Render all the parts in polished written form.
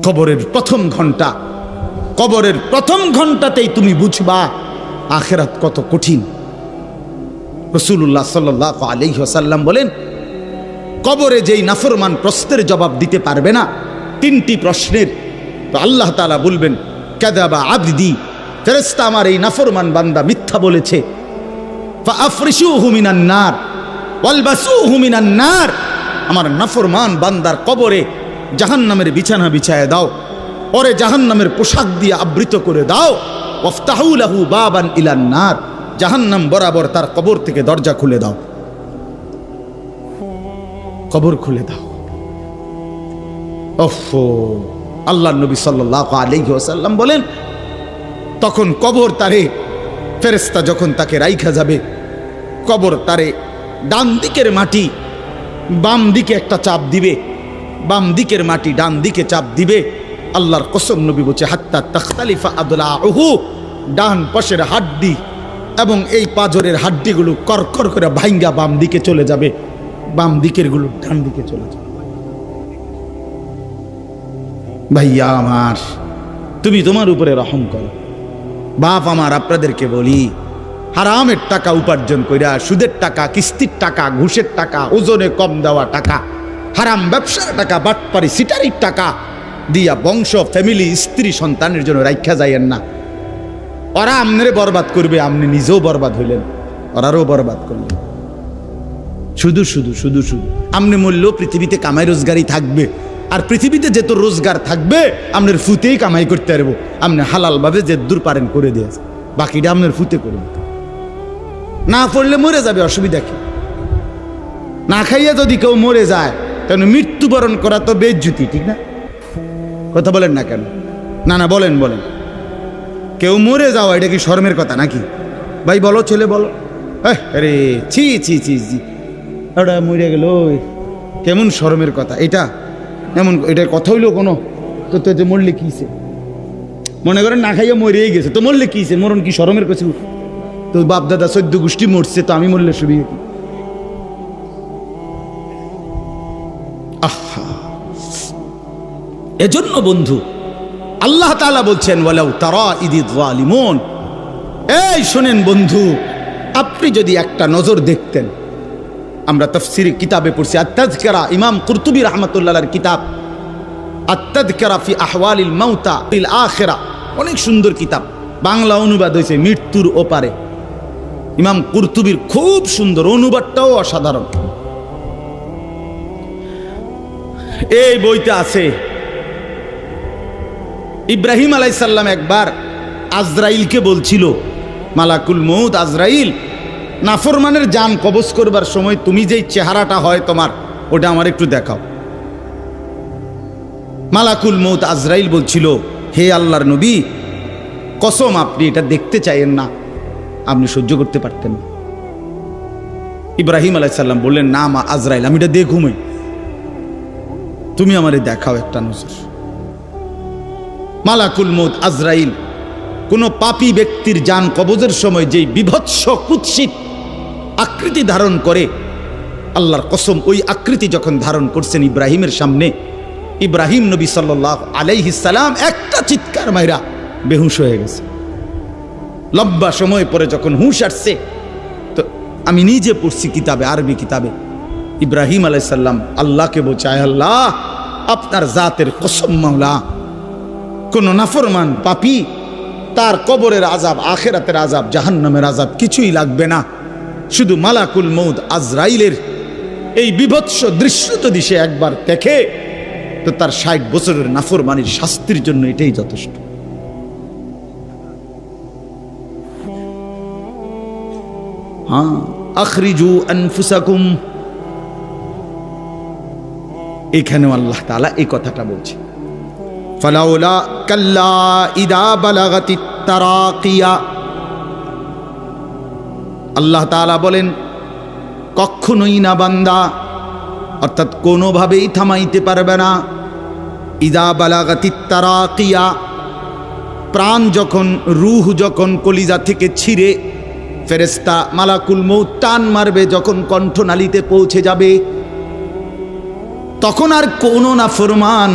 কবরের প্রথম ঘন্টা, কবরের প্রথম ঘন্টাতেই তুমি বুঝবা আখিরাত কত কঠিন। রাসূলুল্লাহ সাল্লাল্লাহু আলাইহি ওয়াসাল্লাম বলেন, কবরে যেই নাফরমান প্রশ্নের জবাব দিতে পারবে না, তিনটি প্রশ্নের, তো আল্লাহ তাআলা বলবেন কাযাবা আবদি, ফেরেশতা আমার এই নাফরমান বান্দা মিথ্যা বলেছে। ফাআফরিশুহু মিনান নার ওয়ালবাসুহু মিনান নার, আমার নাফরমান বান্দার কবরে জাহান্নামের বিছানা বিছায় দাও, পরে জাহান্নামের পোশাক দিয়ে আবৃত করে দাও। ওয়াফতাহু লাহু বাবান ইলান নার, জাহান্নাম বরাবর তার কবর থেকে দরজা খুলে দাও, কবর খুলে দাও। ওফো, আল্লাহর নবী সাল্লাল্লাহু আলাইহি ওয়াসাল্লাম বলেন, তখন কবর তারে, ফেরেশতা যখন তাকে রাইখা যাবে, কবর তারে ডান দিকের মাটি বাম দিকে একটা চাপ দিবে, বাম দিকের মাটি ডান দিকে চাপ দিবে। আল্লাহর কসম, নবী বলছে হাত্তা তাখতালিফা আদলাউহু, ডান পাশের হাড্ডি এবং এই পাজরের হাড্ডিগুলো করকর করে ভাঙ্গা বাম দিকে চলে যাবে, বাম দিকের গুলো ডান দিকে চলে যাবে। ভাইয়া আমার, তুমি তোমার উপরে রহম করো। বাপ আমার, আপনাদেরকে বলি, হারামের টাকা উপার্জন কইরা, সুদের টাকা, কিস্তির টাকা, ঘুষের টাকা, ওজনে কম দেওয়া টাকা, হারাম ব্যবসার টাকা, বাটপারি সিটারির টাকা দিয়া বংশ, ফ্যামিলি, স্ত্রী, সন্তানের জন্য রাইখা যাইয়েন না। ওরা আমনেরে বরবাদ করবে, আপনি নিজেও বরবাদ হইলেন, ওরারও বরবাদ করলেন। শুধু শুধু শুধু শুধু আপনি মূল্য পৃথিবীতে কামাই রোজগারই থাকবে, আর পৃথিবীতে যেত রোজগার থাকবে আপনার ফুতেই কামাই করতে পারবো। আপনি হালালভাবে যে দূর পারেন করে দিয়েছে, বাকিটা আপনার ফুতে করবে। না পড়লে মরে যাবে, অসুবিধা কি? না খাইয়া যদি কেউ মরে যায়, তাহলে মৃত্যুবরণ করা তো বেজ্জুতি, ঠিক না? কথা বলেন না কেন? না না, বলেন বলেন। কেউ মরে যাওয়া এটা কি শরমের কথা নাকি? ভাই বলো, ছেলে বলো। আরে ছি ছি ছি ছি, ওটা মরে গেল, কেমন শরমের কথা এটা? এমন এটার কথা হইলো কোনো? তো তো মরলে কিছে? মনে করেন না খাইয়া মরেই গেছে, তো মরলে কিছে? মরণ কি শরমের কাছে? তো বাপ দাদা 14 গোষ্ঠী মরছে, তো আমি মরলে সুবিধা কি? আহা, এজন্য বন্ধু আল্লাহ তাআলা বলছেন ওয়ালাউ তারা ইদিয যালিমুন, এই শুনেন বন্ধু, আপনি যদি একটা নজর দেখতেন, আমরা তাফসীরে কিতাবে পড়ছি, আত-তাযকিরা, ইমাম কুরতুবী রাহমাতুল্লাহ আলাইহির কিতাব আত-তাযকিরা ফি আহওয়ালিল মাউতা ফিল আখিরা, অনেক সুন্দর কিতাব, বাংলা অনুবাদ হয়েছে মৃত্যুর ওপারে। ইমাম কুরতুবীর খুব সুন্দর, অনুবাদটাও অসাধারণ। এই বইতে আছে, ইব্রাহিম আলাইহিস সালাম একবার আজরাইলকে বলছিল, মালাকুল মউত আজরাইল, নাফরমানের জান কবজ করবার সময় তুমি যেই চেহারাটা হয় তোমার, ওটা আমার একটু দেখাও। মালাকুল মউত আজরাইল বলছিল, হে আল্লাহর নবী, কসম আপনি এটা দেখতে চাইেন না, আপনি সহ্য করতে পারতেন না। ইব্রাহিম আলাইহিস সালাম বললেন, না মা আজরাইল, আমি এটা দেখুমই, তুমি আমারে দেখাও একটা নজর। মালাকুল মউত আজরাইল কোন পাপী ব্যক্তির জান কবজের সময় যেই বিভৎস কুৎসিত আকৃতি ধারণ করে, আল্লাহর কসম ওই আকৃতি যখন ধারণ করছেন ইব্রাহিমের সামনে, ইব্রাহিম নবী সাল্লাল্লাহু আলাইহি সাল্লাম একটা চিৎকার মাইরা বেহুশ হয়ে গেছে। লম্বা সময় পরে যখন হুঁশ আসছে, তো আমি নিজে পড়ছি কিতাবে, আরবি কিতাবে, ইব্রাহিম আলাইহিস সালাম আল্লাহকে বলছে, আয় আল্লাহ, আপনার জাতের কসম মাওলা, কোন নাফরমান পাপী তার কবরের আযাব, আখিরাতের আযাব, জাহান্নামের আযাব কিছুই লাগবে না, শুধু মালাকুল মউত আজরাইলের এই বিভৎস দৃশ্য যদি সে একবার দেখে, তো তার 60 বছরের নাফরমানির শাস্তির জন্য এটাই যথেষ্ট। হ্যাঁ, আখরিজু আনফুসাকুম, এখানেও আল্লাহ তাআলা এই কথাটা বলছে, ফালাউলা কাল্লা ইদা বালাগাতিত তারাকিয়া। আল্লাহ তাআলা বলেন, কখনোই না বান্দা, অর্থাৎ কোনোভাবেই থামাইতে পারবে না, ইদা বালাগাতিত তারাকিয়া, প্রাণ যখন, রূহ যখন কলিজা থেকে ছিঁড়ে ফেরেশতা মালাকুল মউত টান মারবে, যখন কণ্ঠনালীতে পৌঁছে যাবে, তখন আর কোনো নাফরমান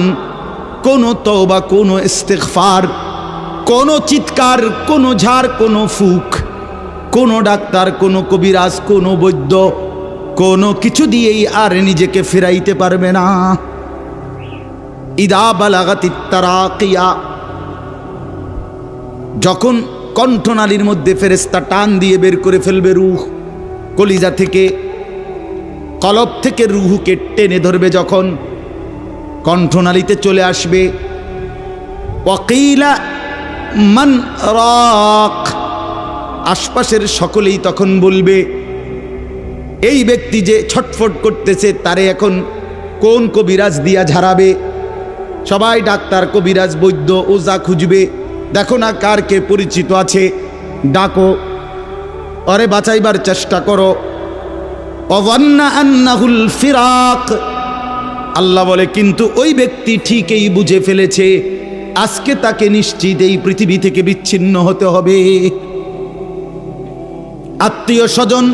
কোনো তওবা, কোনো ইস্তিগফার, কোনো চিৎকার, কোনো ঝাড়, কোনো ফুক, কোনো ডাক্তার, কোনো কবিরাজ, কোনো বৈদ্য, কোনো কিছু দিয়েই আর নিজেকে ফেরাইতে পারবে না। ইদা বালাগাতিত তারাকিয়া, যখন কণ্ঠনালীর মধ্যে ফেরেশতা টান দিয়ে বের করে ফেলবে রূহ, কলিজা থেকে, কলব থেকে রূহকে টেনে ধরবে, যখন কণ্ঠনালীতে চলে আসবে, ওয়াকিলা মান রাক, আশপাশের সকলেই তখন বলবে এই ব্যক্তি যে ছটফট করতেছে তারে এখন কোন কবিরাজ দিয়া ঝাড়াবে। সবাই ডাক্তার, কবিরাজ, বৈদ্য, ওজা খুঁজবে, দেখো না কার কে পরিচিত আছে, ডাকো, আরে বাঁচাইবার চেষ্টা করো। ওয়ান্না আন্নাহুল ফিরাক, আল্লাহ বলে কিন্তু ওই ব্যক্তি ঠিকই বুঝে ফেলেছে আজকে তাকে নিশ্চিত এই পৃথিবী থেকে বিচ্ছিন্ন হতে হবে। আত্মীয় স্বজন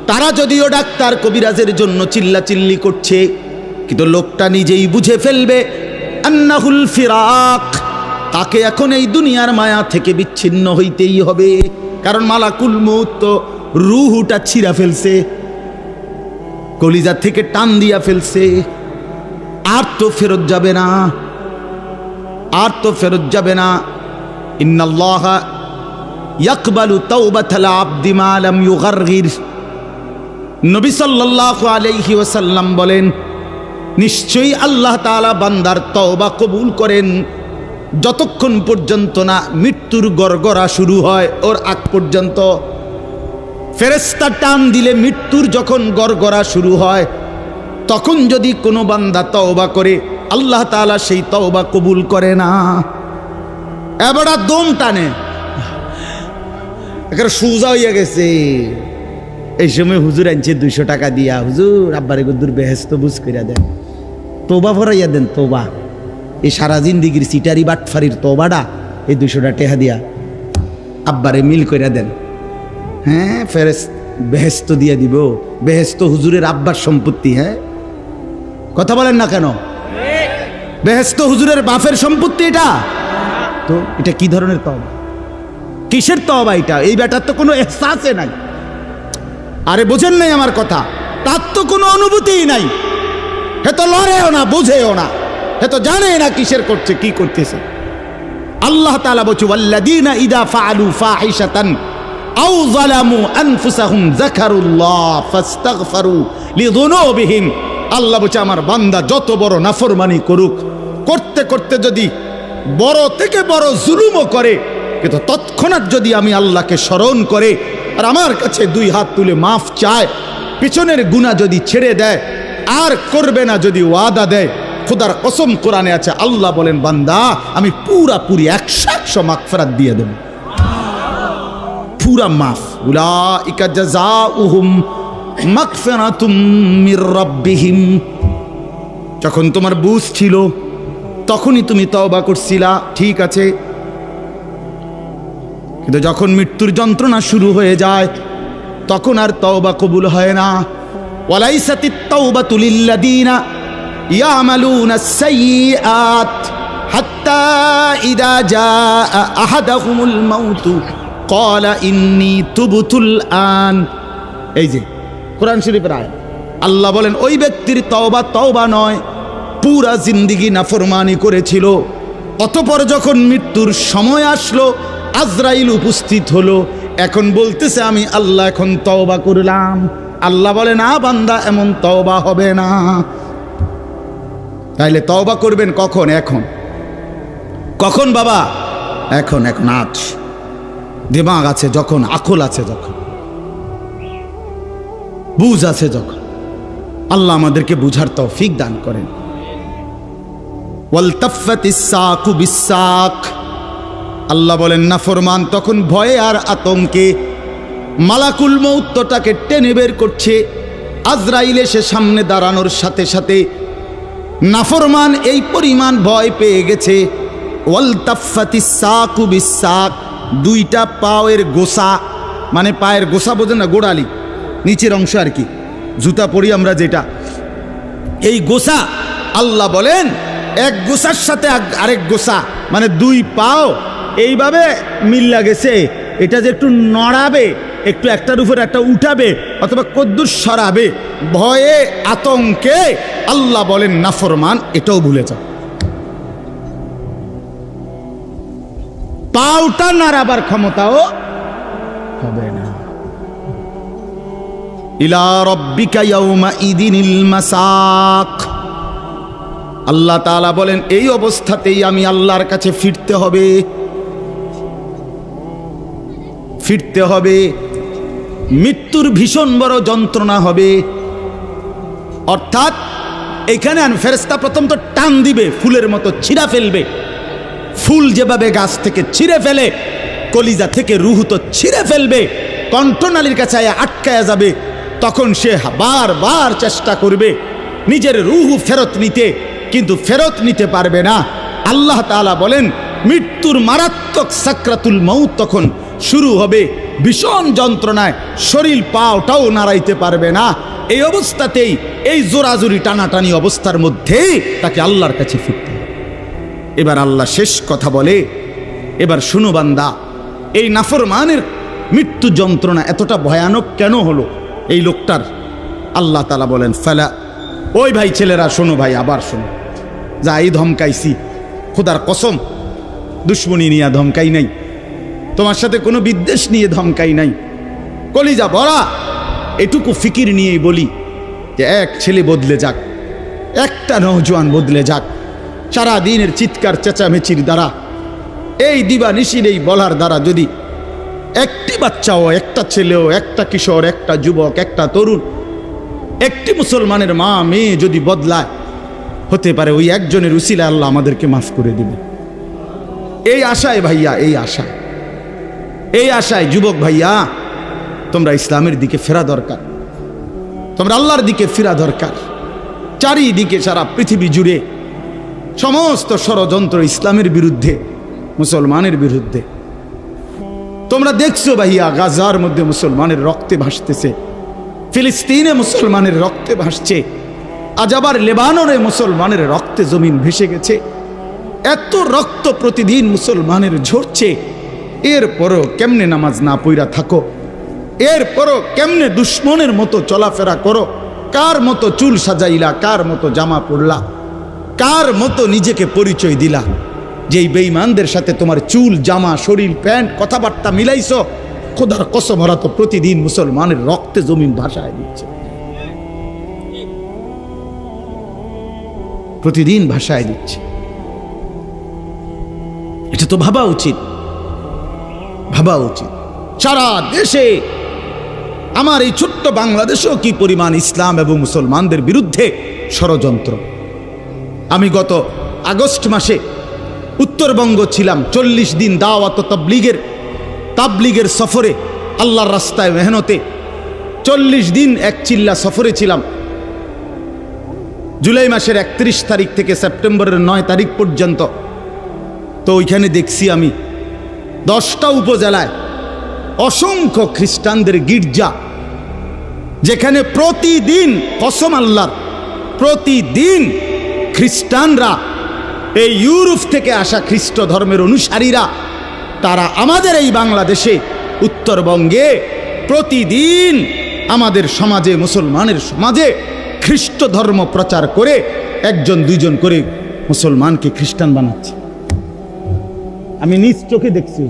তারা যদিও ডাক্তার কবিরাজের জন্য চিল্লাচিল্লি করছে, কিন্তু লোকটা নিজেই বুঝে ফেলবে আন্নাহুল ফিরাক, তাকে এখন এই দুনিয়ার মায়া থেকে বিচ্ছিন্ন হইতেই হবে। কারণ মালাকুল মউত তো রূহটা ছিঁড়া ফেলছে, কলিজা থেকে টান দিয়া ফেলছে, আর তো ফেরত যাবে না, আর তো ফেরত যাবে না। ইন্নাল্লাহা ইয়াকবালু তাওবাতাল আবদি মা লাম ইউগারগির, নবী সাল্লাল্লাহু আলাইহি ওয়াসাল্লাম বলেন নিশ্চয়ই আল্লাহ তাআলা বান্দার তওবা কবুল করেন যতক্ষণ পর্যন্ত না মৃত্যুর গড়গড়া শুরু হয়, ওর আগ পর্যন্ত। ফেরেশতা টান দিলে মৃত্যুর যখন গড়গড়া শুরু হয় তখন যদি কোনো বান্দা তওবা করে আল্লাহ তাআলা সেই তওবা কবুল করে না। এবারে দম টানে, একেবারে সোজা হইয়া গেছে। এই সময় হুজুর আনছে 200 টাকা দিয়া, হুজুর আব্বারে গুদ্দুর বেহেশত বুঝ কইরা দেন, তওবা ভরাইয়া দেন, তওবা। এই সারা জিন্দিগির সিটারি বাটফারির তওবাটা এই 200 টাকা দিয়া আব্বারে মিল কইরা দেন। হ্যাঁ, বেহেশত দিয়া দিব। বেহেশত হুজুরের আব্বার সম্পত্তি। হ্যাঁ, কথা বলেন না কেন? বেহেশত হুজুরের বাপের সম্পত্তি। এটা তো এটা কি ধরনের তওবা, কিসের তওবা এটা? এই ব্যাটার তো কোনো এহসাসে নাই। আরে বোঝেন নাই আমার কথা? তার তো কোনো অনুভূতিই নাই, হে তো লড়েও না, বুঝেও না, হে তো জানে না কিসের করছে, কি করতেছে। আল্লাহ তাআলা বলছে ওয়াল্লাযীনা ইযা ফাআলু ফাহিশাতান আও যালামু আনফুসাহুম যাকারুল্লাহ ফাস্তাগফারু লিযুনুবিহিম। আল্লাহ বলছে আমার বান্দা যত বড় নাফরমানি করুক, করতে করতে যদি বড় থেকে বড় জুলুমও করে, কিন্তু তৎক্ষণাৎ যদি আমি আল্লাহকে স্মরণ করে আর আমার কাছে 2 হাত তুলে মাফ চায়, পিছনের গুনাহ যদি ছেড়ে দেয় আর করবে না যদি ওয়াদা দেয়, খোদার কসম কোরআনে আছে, আল্লাহ বলেন বান্দা আমি পুরাপুরি 100% মাগফিরাত দিয়ে দেব, পুরা মাফ। উলাইকা জাযাউহুম মাগফিরাতুম মির রাব্বিহিম। যখন তোমার বুঝ ছিল তখনই তুমি তওবা করছিলা, ঠিক আছে, কিন্তু যখন মৃত্যুর যন্ত্রণা শুরু হয়ে যায় তখন আর তওবা কবুল হয় না। ওয়ালাইসাতিত তাওবাতু লিল্লাযীনা ইয়ামালুনাস সাইয়্যাত হাত্তা ইযা জাআ আহাদাহুমুল মাউতু ক্বালা ইন্নী তুবতুল আন। এই যে কোরআন শরীফের আয়াত, আল্লাহ বলেন ওই ব্যক্তির তওবা নয়, পুরা জিন্দেগি নাফরমানি করেছিল, অতঃপর যখন মৃত্যুর সময় আসলো আজরাইল উপস্থিত হলো, এখন বলতেছে আমি আল্লাহ এখন তওবা করলাম। আল্লাহ বলে না বান্দা, এমন তওবা হবে না। তাইলে তওবা করবেন কখন? এখন। কখন বাবা? এখন। আজ দিমাগ আছে যখন, আকল আছে যখন, বুঝ আছে যখন। আল্লাহ আমাদেরকে বুঝার তৌফিক দান করেন। ওয়ালতাফাতিস সাকু বিসাক, আল্লাহ বলেন নাফরমান তখন ভয়ে আর আতঙ্কে মালাকুল মউতটাকে টেনে বের করছে। আজরাইল এসে সামনে দাঁড়ানোর সাথে সাথে নাফরমান এই পরিমাণ ভয় পেয়ে গেছে। ওয়ালতাফাতিস সাকু বিসাক, 2টা পায়ের গোসা, মানে পায়ের গোসা বোঝেন না, গোড়ালি নিচের অংশ আর কি, জুতা পরি আমরা যেটা, এই গোসা আল্লাহ বলেন এক গোসার সাথে আরেক গোসা, মানে দুই পাও এইভাবে মিল্লা গেছে, এটা যে একটু নড়াবে, একটু একটার উপর একটা উঠাবে অথবা কদ্দুর সরাবে, ভয়ে আতঙ্কে আল্লাহ বলেন নাফরমান, এটাও ভুলে যাও। পাওটা নাড়াবার ক্ষমতাও হবে না। ইলা রাব্বিকা ইয়াউমা ইদিনিল মাসাক। আল্লাহ তাআলা বলেন এই অবস্থাতেই আমি আল্লাহর কাছে ফিরতে হবে, ফিরতে হবে। মৃত্যুর ভীষণ বড় যন্ত্রণা হবে। অর্থাৎ এখানে ফেরেশতা প্রথম তো টান দিবে, ফুলের মতো ছিঁড়া ফেলবে। ফুল যেভাবে গাছ থেকে ছিঁড়ে ফেলে, কলিজা থেকে রুহ তো ছিঁড়ে ফেলবে, কণ্ঠনালীর কাছে আটকায়া যাবে। তখন সে বারবার চেষ্টা করবে নিজের রুহ ফেরত নিতে, কিন্তু ফেরত নিতে পারবে না। আল্লাহ তাআলা বলেন মৃত্যুর মারাত্মক সাকরাতুল মউত তখন শুরু হবে, ভীষণ যন্ত্রণায় শরীর পাওটাও নাড়াইতে পারবে না। এই অবস্থাতেই, এই জোরাজুরি টানাটানি অবস্থার মধ্যেই তাকে আল্লাহর কাছে ফিরতে হবে। এবার আল্লাহ শেষ কথা বলে, এবার শুনো বান্দা, এই নাফরমানের মৃত্যু যন্ত্রণা এতটা ভয়ানক কেন হলো এই লোকটার? আল্লাহ তাআলা বলেন ফালা, ওই ভাই ছেলেরা শোনো, ভাই আবার শোনো, যা এই ধমকাইছি, খোদার কসম দুশ্মনী নিয়ে ধমকাই নাই, তোমার সাথে কোনো বিদ্বেষ নিয়ে ধমকাই নাই, কলিজা ভরা এটুকু ফিকির নিয়েই বলি যে এক ছেলে বদলে যাক, একটা নওজোয়ান বদলে যাক, সারা দিনের চিৎকার চেঁচামেচির দ্বারা, এই দিবানিশির এই বলার দ্বারা যদি একটি বাচ্চাও, একটা ছেলেও, একটা কিশোর, একটা যুবক, একটা তরুণ, একটি মুসলমানের মা মেয়ে যদি বদলায়, হতে পারে ওই একজনের উসিলায় আল্লাহ আমাদেরকে মাফ করে দেবে। এই আশায় ভাইয়া, এই আশায় যুবক ভাইয়া, তোমরা ইসলামের দিকে ফেরা দরকার, তোমরা আল্লাহর দিকে ফেরা দরকার। চারিদিকে সারা পৃথিবী জুড়ে সমস্ত ষড়যন্ত্র ইসলামের বিরুদ্ধে, মুসলমানের বিরুদ্ধে। তোমরা দেখছো ভাইয়া, গাজার মধ্যে মুসলমানের রক্তে ভাসতেছে, ফিলিস্তিনে মুসলমানের রক্তে ভাসছে, আজ আবার লেবাননে মুসলমানের রক্তে জমিন ভেসে গেছে। এত রক্ত প্রতিদিন মুসলমানের ঝরছে, এরপরও কেমনে নামাজ না পইরা থাকো, এরপরও কেমনে দুশ্মনের মতো চলাফেরা করো, কার মতো চুল সাজাইলা, কার মতো জামা পরলা, কার মতো নিজেকে পরিচয় দিলা, যেই বেঈমানদের সাথে তোমার চুল, জামা, শরীর, প্যান্ট, কথাবার্তা মিলাইছো, খোদার কসম ওরা তো প্রতিদিন মুসলমানের রক্তে জমিন ভাসায় দিচ্ছে, প্রতিদিন ভাসায় দিচ্ছে। এটা তো ভাবা উচিত, ভাবা উচিত। সারা দেশে, আমার এই ছোট্ট বাংলাদেশেও কি পরিমাণ ইসলাম এবং মুসলমানদের বিরুদ্ধে ষড়যন্ত্র। আমি গত আগস্ট মাসে উত্তরবঙ্গ ছিলাম, 40 দিন দাওয়াত তাবলিগের সফরে, আল্লাহর রাস্তায় মেহনতে 40 দিন এক চিল্লা সফরে ছিলাম। জুলাই মাসের 31 তারিখ থেকে সেপ্টেম্বরের 9 তারিখ পর্যন্ত। তো ওইখানে দেখছি আমি 10টা উপজেলায় অসংখ্য খ্রিস্টানদের গির্জা, যেখানে প্রতিদিন, কসম আল্লাহর, প্রতিদিন খ্রিস্টানরা, এই ইউরোপ থেকে আসা খ্রিস্ট ধর্মের অনুসারীরা, তারা আমাদের এই বাংলাদেশে, উত্তরবঙ্গে প্রতিদিন আমাদের সমাজে, মুসলমানের সমাজে খ্রিস্ট ধর্ম প্রচার করে 1-2 করে মুসলমানকে খ্রিস্টান বানাচ্ছে। আমি নিজ চোখে দেখছি,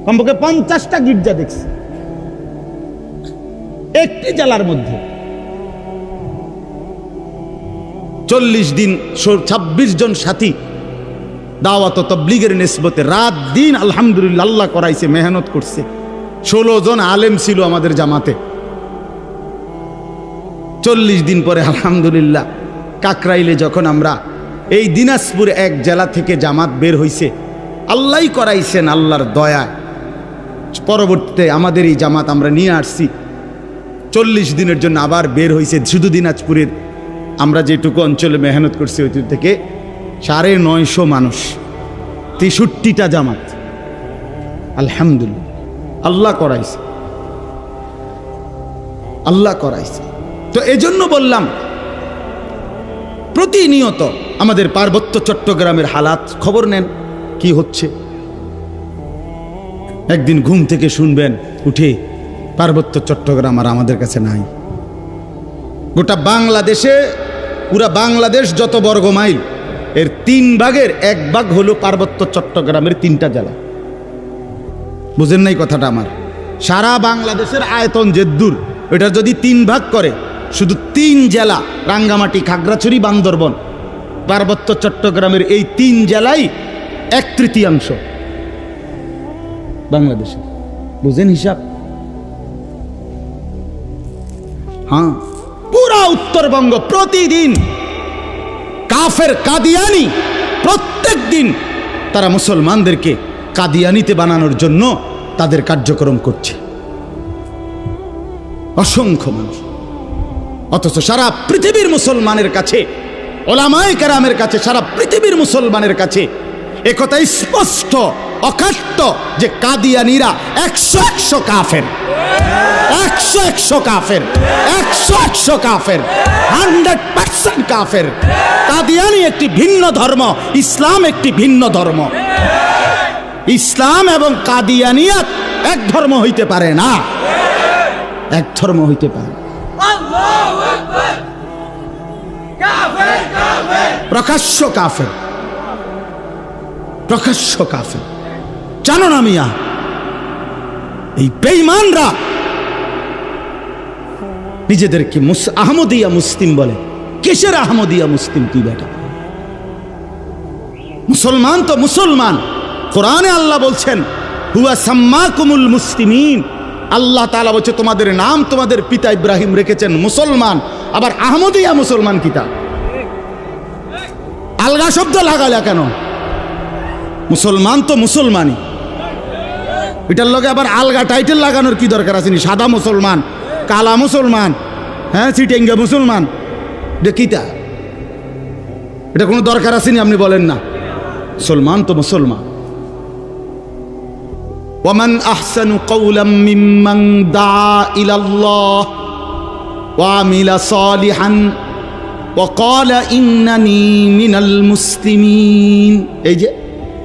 কমপক্ষে 50টা গির্জা দেখছি একটি জেলার মধ্যে। 40 দিন 26 জন সাথী দাওয়াত তাবলীগের নিসবতে রাত দিন আলহামদুলিল্লাহ আল্লাহ করাইছে, মেহনত করছে। 16 জন আলেম ছিল আমাদের জামাতে। 40 দিন পরে আলহামদুলিল্লাহ কাকরাইলে যখন আমরা, এই দিনাজপুর এক জেলা থেকে জামাত বের হইছে, আল্লাহই করাইছেন, আল্লাহর দয়ায় পরবর্তীতে আমাদের এই জামাত আমরা নিয়ে আসছি। 40 দিনের জন্য আবার বের হইছে শুধু দিনাজপুরের, আমরা যেটুকু অঞ্চলে মেহনত করছি ওই থেকে 950 মানুষ, 63টা জামাত। আলহামদুলিল্লাহ আল্লাহ করাইছে, আল্লাহ করাইছে। তো এজন্য বললাম প্রতিনিয়ত আমাদের পার্বত্য চট্টগ্রামের হালাত খবর নেন কি হচ্ছে। একদিন ঘুম থেকে শুনবেন উঠে পার্বত্য চট্টগ্রাম আর আমাদের কাছে নাই। গোটা বাংলাদেশে, পুরা বাংলাদেশ যত বর্গ মাইল, এর 3 ভাগের 1 ভাগ হলো পার্বত্য চট্টগ্রামের 3টা জেলা। বুঝেন নাই কথাটা আমার? সারা বাংলাদেশের আয়তন যে দূর, এটা যদি 3 ভাগ করে, শুধু 3 জেলা রাঙ্গামাটি, খাগড়াছড়ি, বান্দরবন, পার্বত্য চট্টগ্রামের এই 3 জেলাই 1/3 বাংলাদেশে। বুঝেন হিসাব? হ্যাঁ, পুরা উত্তরবঙ্গ প্রতিদিন কাফের কাদিয়ানি, প্রত্যেক দিন তারা মুসলমানদেরকে কাদিয়ানিতে বানানোর জন্য তাদের কার্যক্রম করছে, অসংখ্য মানুষ। অথচ সারা পৃথিবীর মুসলমানের কাছে, ওলামায়ে কেরামের কাছে, সারা পৃথিবীর মুসলমানের কাছে একথা স্পষ্ট অকাট্য যে কাদিয়ানিরা 100 কাফের, 100 কাফের, 100 কাফের, 100% কাফের। কাদিয়ানি একটি ভিন্ন ধর্ম, ইসলাম একটি ভিন্ন ধর্ম। ইসলাম এবং কাদিয়ানিয়াত এক ধর্ম হইতে পারে না, এক ধর্ম হইতে পারে। প্রকাশ্য কাফের, প্রকাশ্য কাফের। জানো না মিয়া, এই বেঈমানরা নিজেদেরকে আহমদিয়া মুসলিম বলে। কিসের আহমদিয়া মুসলিম তুই বেটা? মুসলমান তো মুসলমান। কোরআনে আল্লাহ বলছেন হুয়া সাম্মাকুমুল মুসলিমিন। আল্লাহ তাআলা বলছে তোমাদের নাম তোমাদের পিতা ইব্রাহিম রেখেছেন মুসলমান। আবার আহমদিয়া মুসলমান কিতা? আলগা শব্দ লাগালে কেন? মুসলমান তো মুসলমানই, এটার লগে আবার আলগা টাইটেল লাগানোর কি দরকার আছে? সাদা মুসলমান, কালা মুসলমান, হ্যাঁ চিটেঙ্গা মুসলমান, দেখিতা এটা কোনো দরকার আসেনি? আপনি বলেন না, মুসলমান তো মুসলমান। ওয়ামান আহসানু কাওলাম মিম্মান দা ইলাল্লাহ ওয়া আমিলা সালিহান ওয়া ক্বালা ইন্নানি মিনাল মুসলিমিন। এই যে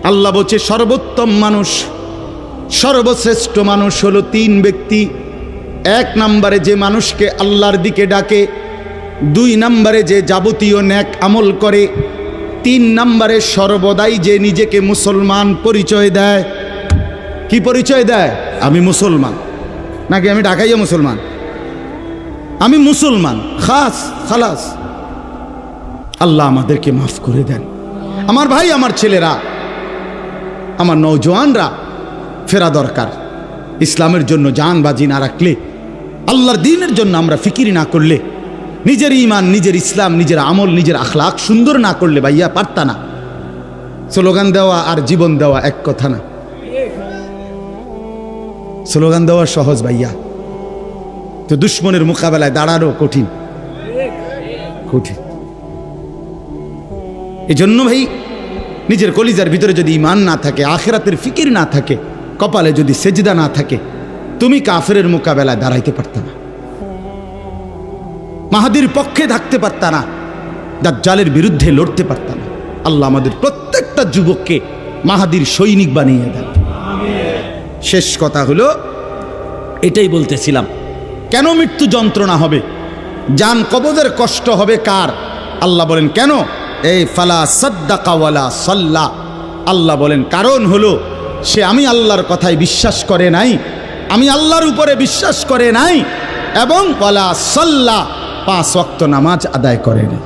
আল্লাহ বলছে সর্বোত্তম মানুষ, সর্বশ্রেষ্ঠ মানুষ হলো 3 ব্যক্তি। 1 নম্বরে যে মানুষকে আল্লাহর দিকে ডাকে, 2 নম্বরে যে যাবতীয় নেক আমল করে, 3 নম্বরে সর্বদাই যে নিজেকে মুসলমান পরিচয় দেয়। কি পরিচয় দেয়? আমি মুসলমান, নাকি আমি ঢাকাইয়া মুসলমান, আমি মুসলমান, খাস খালাস। আল্লাহ আমাদেরকে মাফ করে দেন। আমার ভাই, আমার ছেলেরা, আমার নওজোয়ানরা ফেরা দরকার। ইসলামের জন্য জান বাজি না রাখলে, আল্লাহর দ্বীনের জন্য আমরা ফিকির না করলে, নিজের ঈমান, নিজের ইসলাম, নিজের আমল, নিজের আখলাক সুন্দর না করলে ভাইয়া পারতা না। স্লোগান দেওয়া আর জীবন দেওয়া এক কথা না। স্লোগান দেওয়া সহজ ভাইয়া, তো দুশ্মনের মোকাবেলায় দাঁড়ানো কঠিন, কঠিন। এই জন্য ভাই, নিজের কলিজার ভিতরে যদি ঈমান না থাকে, আখিরাতের ফিকির না থাকে, কপালে যদি সেজদা না থাকে, তুমি কাফেরের মোকাবেলায় দাঁড়াইতে পারত না, মাহাদির পক্ষে থাকতে পারত না, দাজ্জালের বিরুদ্ধে লড়তে পারত না। আল্লাহ আমাদের প্রত্যেকটা যুবককে মাহাদির সৈনিক বানিয়ে দেন। শেষ কথা হলো এটাই বলতেছিলাম, কেন মৃত্যু যন্ত্রণা হবে, জান কবজের কষ্ট হবে কার? আল্লাহ বলেন কেন? এই ফালা সাদ্দাকা ওয়ালা সাল্লা। আল্লাহ বলেন কারণ হলো সে আমি আল্লাহর কথায় বিশ্বাস করে নাই, আমি আল্লাহর উপরে বিশ্বাস করে নাই, এবং ওয়ালা সাল্লা 5 ওয়াক্ত নামাজ আদায় করে নাই।